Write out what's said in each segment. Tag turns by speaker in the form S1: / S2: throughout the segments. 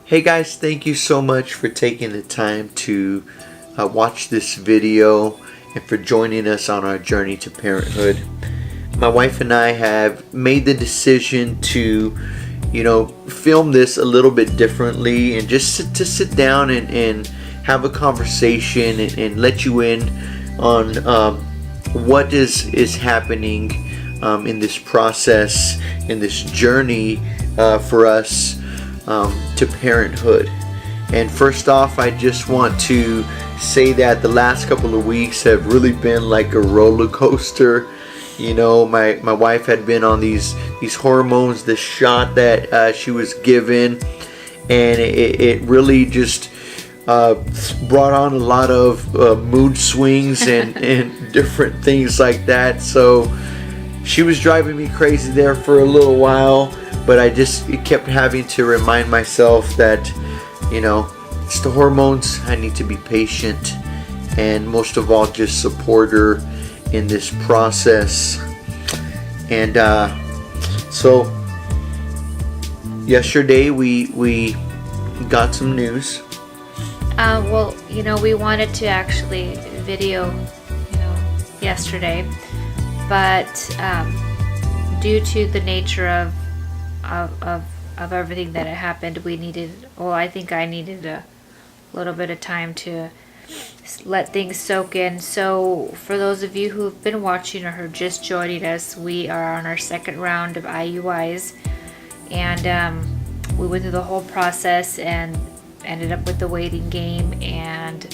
S1: Hey guys, thank you so much for taking the time to watch this video and for joining us on our journey to parenthood. My wife and I have made the decision to, film this a little bit differently and just to sit down and have a conversation and let you in on what is happening in this process, in this journey for us to parenthood. And first off, I just want to say that the last couple of weeks have really been like a roller coaster. My wife had been on these hormones, this shot that she was given, and it really just brought on a lot of mood swings and different things like that. So she was driving me crazy there for a little while, but I just kept having to remind myself that, it's the hormones. I need to be patient and most of all just support her in this process. And so yesterday we got some news.
S2: We wanted to actually video, yesterday, but due to the nature of everything that had happened, I think I needed a little bit of time to let things soak in. So for those of you who've been watching or who are just joining us, we are on our second round of IUIs, and we went through the whole process and ended up with the waiting game. And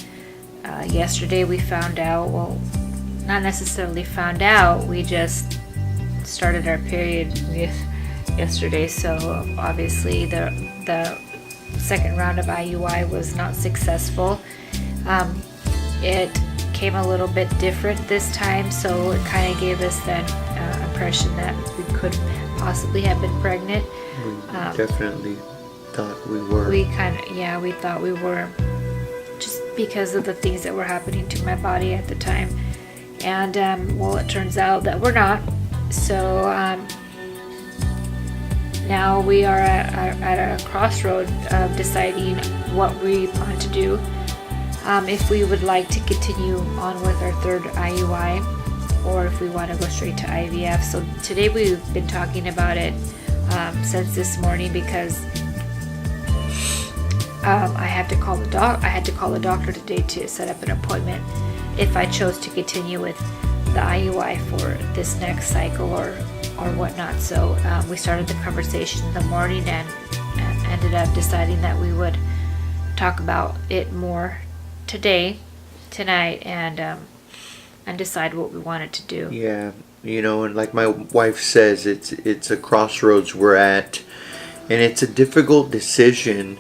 S2: yesterday we found out, well, not necessarily found out, we just started our period yesterday. So obviously the second round of IUI was not successful. It came a little bit different this time, so it kind of gave us that impression that we could possibly have been pregnant.
S1: We definitely thought we were.
S2: We thought we were, just because of the things that were happening to my body at the time. And it turns out that we're not. So now we are at a crossroad of deciding what we want to do. If we would like to continue on with our third IUI, or if we want to go straight to IVF. So today we've been talking about it since this morning, because I had to call the doctor today to set up an appointment if I chose to continue with the IUI for this next cycle or whatnot. So we started the conversation in the morning and ended up deciding that we would talk about it more tonight, and decide what we wanted to do.
S1: Yeah, and like my wife says, it's a crossroads we're at, and it's a difficult decision,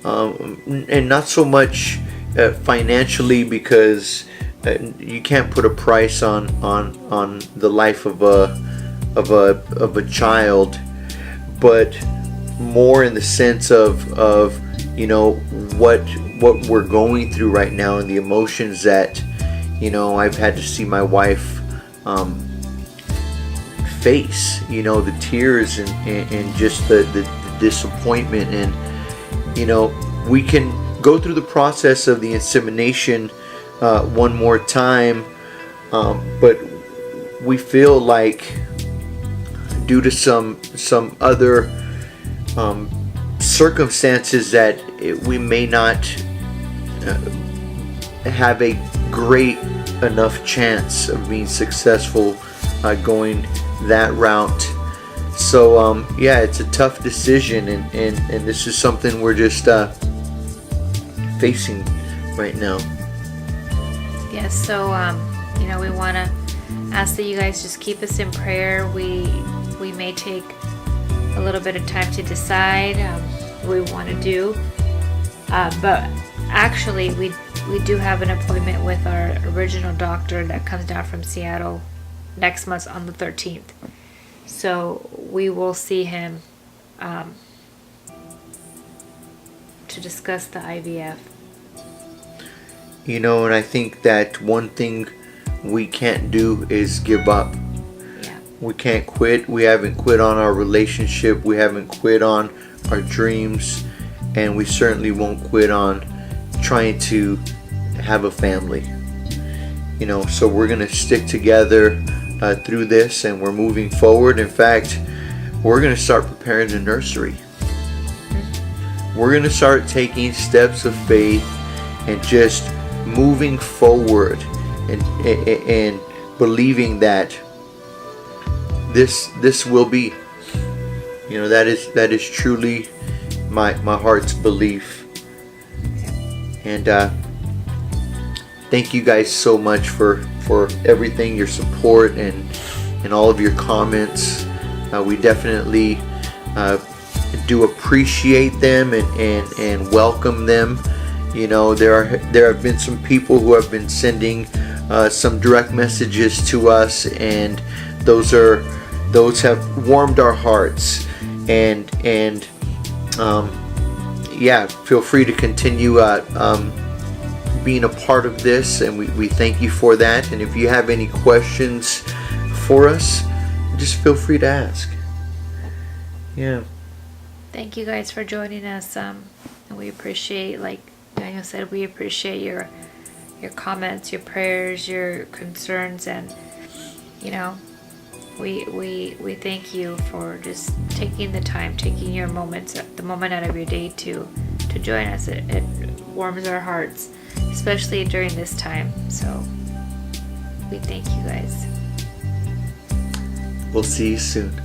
S1: and not so much financially, because you can't put a price on the life of a child, but more in the sense of what we're going through right now, and the emotions that I've had to see my wife face, the tears and just the disappointment. And we can go through the process of the insemination one more time, but we feel like due to some other circumstances that we may not have a great enough chance of being successful going that route. So it's a tough decision, and this is something we're just facing right now.
S2: Yes, so we want to ask that you guys just keep us in prayer. We may take a little bit of time to decide what we want to do, but actually we do have an appointment with our original doctor that comes down from Seattle next month on the 13th. So we will see him to discuss the IVF.
S1: And I think that one thing we can't do is give up.
S2: Yeah.
S1: We can't quit. We haven't quit on our relationship. We haven't quit on our dreams. and we certainly won't quit on trying to have a family. You know, so we're gonna stick together through this, and we're moving forward. In fact, we're gonna start preparing the nursery. We're gonna start taking steps of faith and just moving forward and believing that this will be. You know, that is truly my heart's belief. And thank you guys so much for everything, your support and all of your comments. We definitely do appreciate them and welcome them. You know, there have been some people who have been sending some direct messages to us, and those have warmed our hearts. And yeah, feel free to continue being a part of this, and we thank you for that. And if you have any questions for us, just feel free to ask. Yeah.
S2: Thank you guys for joining us. And we appreciate, like Daniel said, we appreciate your comments, your prayers, your concerns, and you know, we thank you for just taking the time, taking your moments, the moment out of your day to join us. It warms our hearts, especially during this time. So we thank you guys.
S1: We'll see you soon.